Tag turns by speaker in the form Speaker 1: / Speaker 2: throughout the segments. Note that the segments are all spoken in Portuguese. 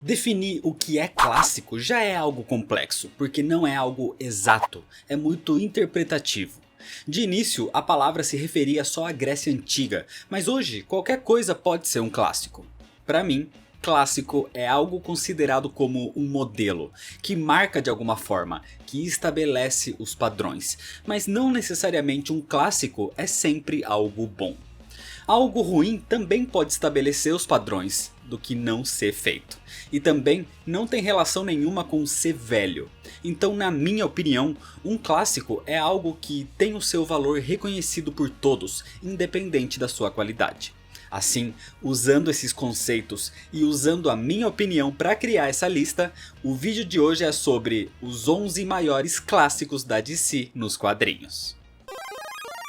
Speaker 1: Definir o que é clássico já é algo complexo, porque não é algo exato, é muito interpretativo. De início, a palavra se referia só à Grécia Antiga, mas hoje qualquer coisa pode ser um clássico. Para mim, clássico é algo considerado como um modelo, que marca de alguma forma, que estabelece os padrões, mas não necessariamente um clássico é sempre algo bom. Algo ruim também pode estabelecer os padrões do que não ser feito. E também não tem relação nenhuma com ser velho. Então, na minha opinião, um clássico é algo que tem o seu valor reconhecido por todos, independente da sua qualidade. Assim, usando esses conceitos e usando a minha opinião para criar essa lista, o vídeo de hoje é sobre os 11 maiores clássicos da DC nos quadrinhos.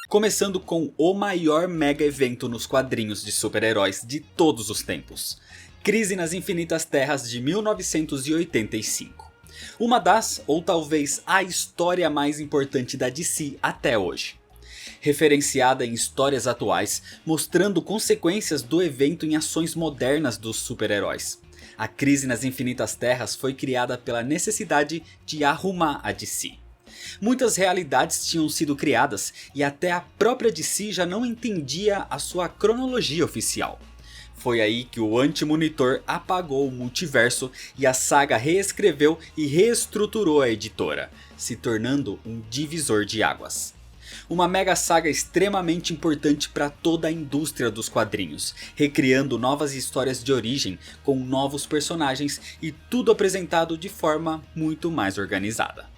Speaker 1: Começando com o maior mega evento nos quadrinhos de super-heróis de todos os tempos. Crise nas Infinitas Terras de 1985. Uma das, ou talvez a história mais importante da DC até hoje. Referenciada em histórias atuais, mostrando consequências do evento em ações modernas dos super-heróis. A Crise nas Infinitas Terras foi criada pela necessidade de arrumar a DC. Muitas realidades tinham sido criadas e até a própria DC já não entendia a sua cronologia oficial. Foi aí que o Anti-Monitor apagou o multiverso e a saga reescreveu e reestruturou a editora, se tornando um divisor de águas. Uma mega saga extremamente importante para toda a indústria dos quadrinhos, recriando novas histórias de origem com novos personagens e tudo apresentado de forma muito mais organizada.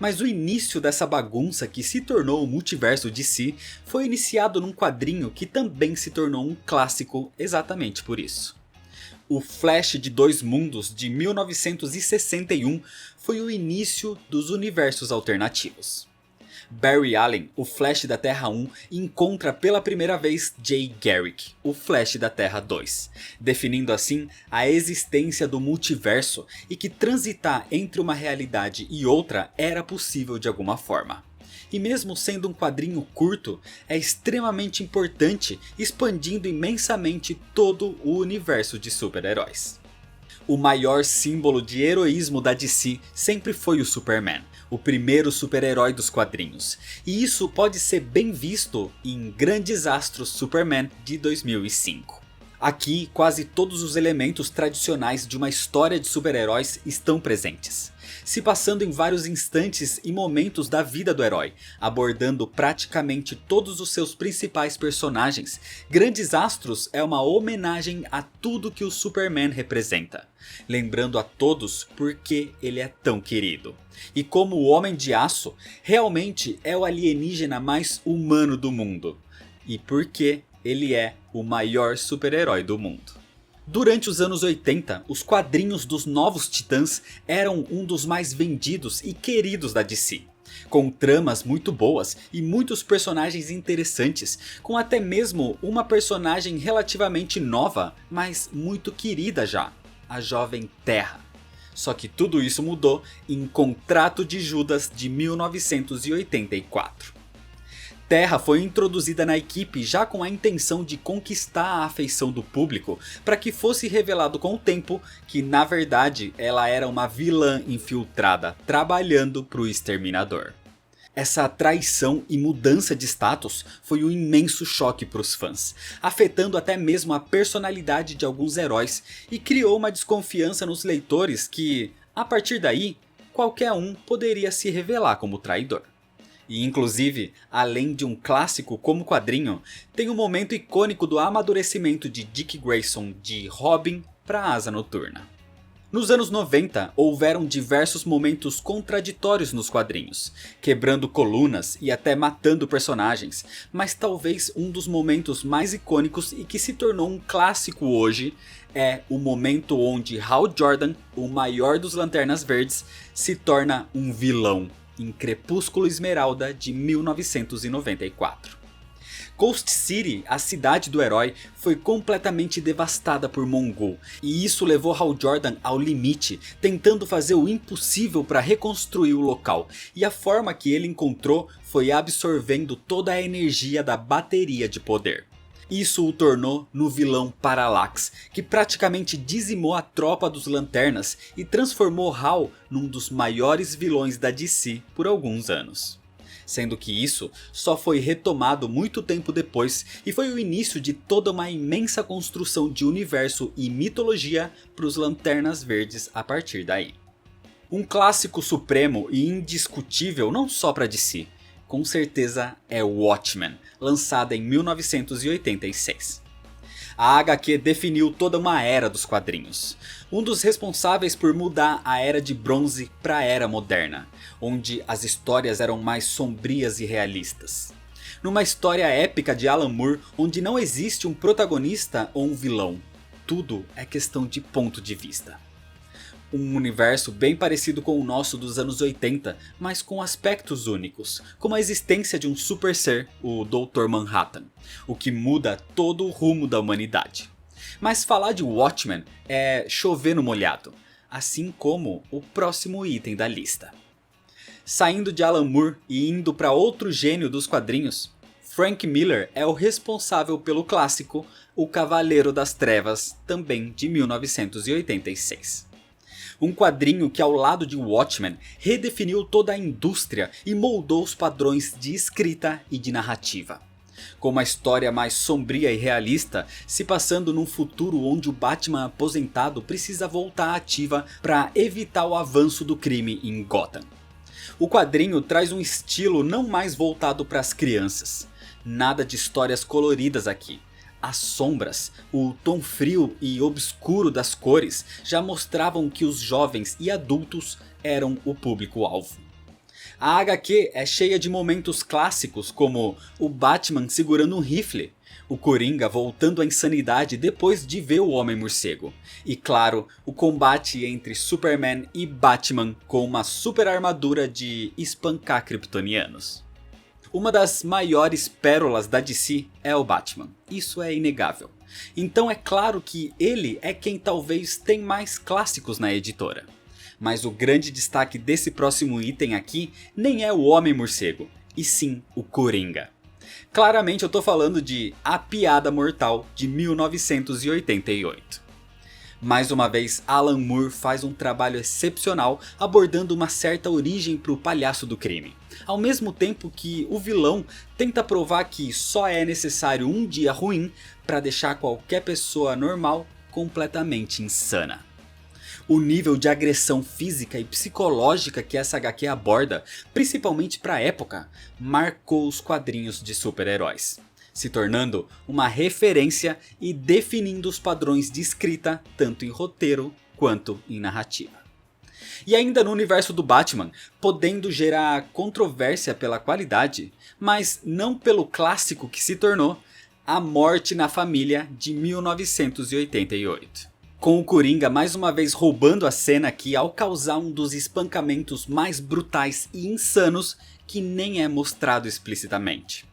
Speaker 1: Mas o início dessa bagunça que se tornou o multiverso DC foi iniciado num quadrinho que também se tornou um clássico exatamente por isso. O Flash de Dois Mundos de 1961 foi o início dos universos alternativos. Barry Allen, o Flash da Terra 1, encontra pela primeira vez Jay Garrick, o Flash da Terra 2, definindo assim a existência do multiverso e que transitar entre uma realidade e outra era possível de alguma forma. E mesmo sendo um quadrinho curto, é extremamente importante, expandindo imensamente todo o universo de super-heróis. O maior símbolo de heroísmo da DC sempre foi o Superman, o primeiro super-herói dos quadrinhos, e isso pode ser bem visto em Grandes Astros Superman de 2005. Aqui quase todos os elementos tradicionais de uma história de super-heróis estão presentes, se passando em vários instantes e momentos da vida do herói, abordando praticamente todos os seus principais personagens. Grandes Astros é uma homenagem a tudo que o Superman representa, lembrando a todos por que ele é tão querido. E como o Homem de Aço, realmente é o alienígena mais humano do mundo. E por que ele é o maior super-herói do mundo. Durante os anos 80, os quadrinhos dos Novos Titãs eram um dos mais vendidos e queridos da DC. Com tramas muito boas e muitos personagens interessantes, com até mesmo uma personagem relativamente nova, mas muito querida já, a Jovem Terra. Só que tudo isso mudou em Contrato de Judas de 1984. Terra foi introduzida na equipe já com a intenção de conquistar a afeição do público, para que fosse revelado com o tempo que na verdade ela era uma vilã infiltrada trabalhando para o Exterminador. Essa traição e mudança de status foi um imenso choque para os fãs, afetando até mesmo a personalidade de alguns heróis e criou uma desconfiança nos leitores que, a partir daí, qualquer um poderia se revelar como traidor. E inclusive, além de um clássico como quadrinho, tem um momento icônico do amadurecimento de Dick Grayson de Robin para Asa Noturna. Nos anos 90, houveram diversos momentos contraditórios nos quadrinhos, quebrando colunas e até matando personagens, mas talvez um dos momentos mais icônicos e que se tornou um clássico hoje é o momento onde Hal Jordan, o maior dos Lanternas Verdes, se torna um vilão em Crepúsculo Esmeralda de 1994. Coast City, a cidade do herói, foi completamente devastada por Mongul, e isso levou Hal Jordan ao limite, tentando fazer o impossível para reconstruir o local, e a forma que ele encontrou foi absorvendo toda a energia da bateria de poder. Isso o tornou no vilão Parallax, que praticamente dizimou a tropa dos Lanternas e transformou Hal num dos maiores vilões da DC por alguns anos. Sendo que isso só foi retomado muito tempo depois e foi o início de toda uma imensa construção de universo e mitologia para os Lanternas Verdes a partir daí. Um clássico supremo e indiscutível não só para DC, com certeza é Watchmen, lançada em 1986. A HQ definiu toda uma era dos quadrinhos, um dos responsáveis por mudar a era de bronze para a era moderna, onde as histórias eram mais sombrias e realistas. Numa história épica de Alan Moore, onde não existe um protagonista ou um vilão, tudo é questão de ponto de vista. Um universo bem parecido com o nosso dos anos 80, mas com aspectos únicos, como a existência de um super ser, o Dr. Manhattan, o que muda todo o rumo da humanidade. Mas falar de Watchmen é chover no molhado, assim como o próximo item da lista. Saindo de Alan Moore e indo para outro gênio dos quadrinhos, Frank Miller é o responsável pelo clássico O Cavaleiro das Trevas, também de 1986. Um quadrinho que ao lado de Watchmen redefiniu toda a indústria e moldou os padrões de escrita e de narrativa. Com uma história mais sombria e realista, se passando num futuro onde o Batman aposentado precisa voltar à ativa para evitar o avanço do crime em Gotham. O quadrinho traz um estilo não mais voltado para as crianças. Nada de histórias coloridas aqui. As sombras, o tom frio e obscuro das cores já mostravam que os jovens e adultos eram o público-alvo. A HQ é cheia de momentos clássicos como o Batman segurando um rifle, o Coringa voltando à insanidade depois de ver o Homem-Morcego, e claro, o combate entre Superman e Batman com uma super armadura de espancar kryptonianos. Uma das maiores pérolas da DC é o Batman, isso é inegável. Então é claro que ele é quem talvez tem mais clássicos na editora. Mas o grande destaque desse próximo item aqui nem é o Homem-Morcego, e sim o Coringa. Claramente eu tô falando de A Piada Mortal de 1988. Mais uma vez, Alan Moore faz um trabalho excepcional abordando uma certa origem para o palhaço do crime. Ao mesmo tempo que o vilão tenta provar que só é necessário um dia ruim para deixar qualquer pessoa normal completamente insana. O nível de agressão física e psicológica que essa HQ aborda, principalmente para a época, marcou os quadrinhos de super-heróis, se tornando uma referência e definindo os padrões de escrita tanto em roteiro quanto em narrativa. E ainda no universo do Batman, podendo gerar controvérsia pela qualidade, mas não pelo clássico que se tornou, A Morte na Família de 1988. Com o Coringa mais uma vez roubando a cena aqui ao causar um dos espancamentos mais brutais e insanos que nem é mostrado explicitamente.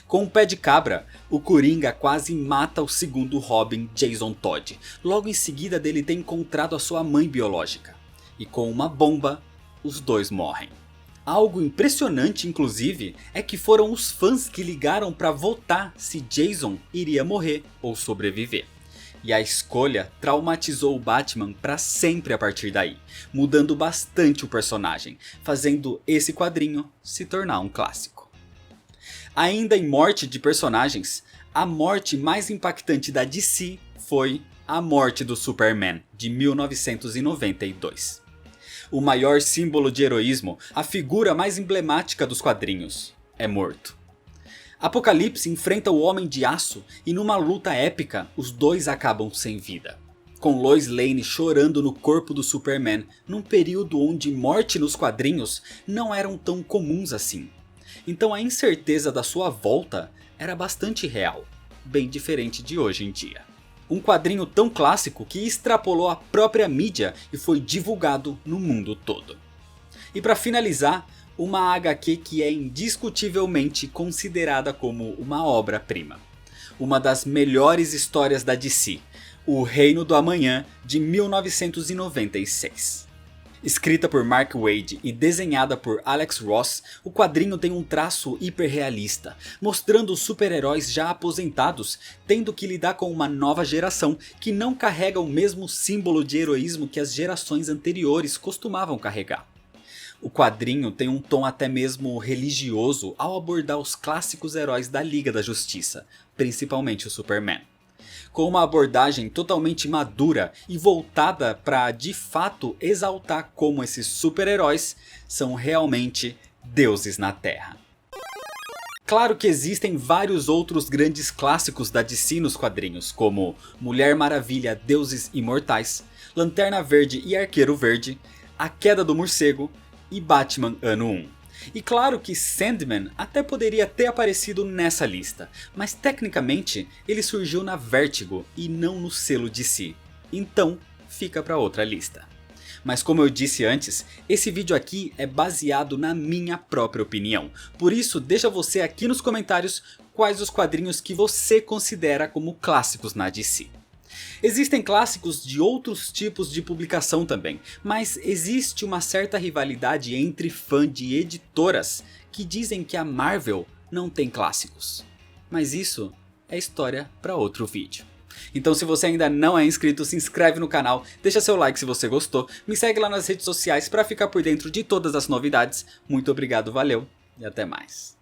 Speaker 1: Com o pé de cabra, o Coringa quase mata o segundo Robin, Jason Todd, logo em seguida dele ter encontrado a sua mãe biológica. E com uma bomba, os dois morrem. Algo impressionante inclusive é que foram os fãs que ligaram para votar se Jason iria morrer ou sobreviver. E a escolha traumatizou o Batman para sempre a partir daí, mudando bastante o personagem, fazendo esse quadrinho se tornar um clássico. Ainda em morte de personagens, a morte mais impactante da DC foi a morte do Superman, de 1992. O maior símbolo de heroísmo, a figura mais emblemática dos quadrinhos, é morto. Apocalipse enfrenta o Homem de Aço e numa luta épica, os dois acabam sem vida. Com Lois Lane chorando no corpo do Superman, num período onde morte nos quadrinhos não eram tão comuns assim. Então a incerteza da sua volta era bastante real, bem diferente de hoje em dia. Um quadrinho tão clássico que extrapolou a própria mídia e foi divulgado no mundo todo. E para finalizar, uma HQ que é indiscutivelmente considerada como uma obra-prima. Uma das melhores histórias da DC, O Reino do Amanhã de 1996. Escrita por Mark Waid e desenhada por Alex Ross, o quadrinho tem um traço hiperrealista, mostrando os super-heróis já aposentados tendo que lidar com uma nova geração que não carrega o mesmo símbolo de heroísmo que as gerações anteriores costumavam carregar. O quadrinho tem um tom até mesmo religioso ao abordar os clássicos heróis da Liga da Justiça, principalmente o Superman, com uma abordagem totalmente madura e voltada para de fato exaltar como esses super-heróis são realmente deuses na Terra. Claro que existem vários outros grandes clássicos da DC nos quadrinhos, como Mulher Maravilha, Deuses Imortais, Lanterna Verde e Arqueiro Verde, A Queda do Morcego e Batman Ano 1. E claro que Sandman até poderia ter aparecido nessa lista, mas tecnicamente ele surgiu na Vertigo e não no selo DC, então fica para outra lista. Mas como eu disse antes, esse vídeo aqui é baseado na minha própria opinião, por isso deixa você aqui nos comentários quais os quadrinhos que você considera como clássicos na DC. Existem clássicos de outros tipos de publicação também, mas existe uma certa rivalidade entre fãs de editoras que dizem que a Marvel não tem clássicos. Mas isso é história para outro vídeo. Então se você ainda não é inscrito, se inscreve no canal, deixa seu like se você gostou, me segue lá nas redes sociais para ficar por dentro de todas as novidades. Muito obrigado, valeu e até mais.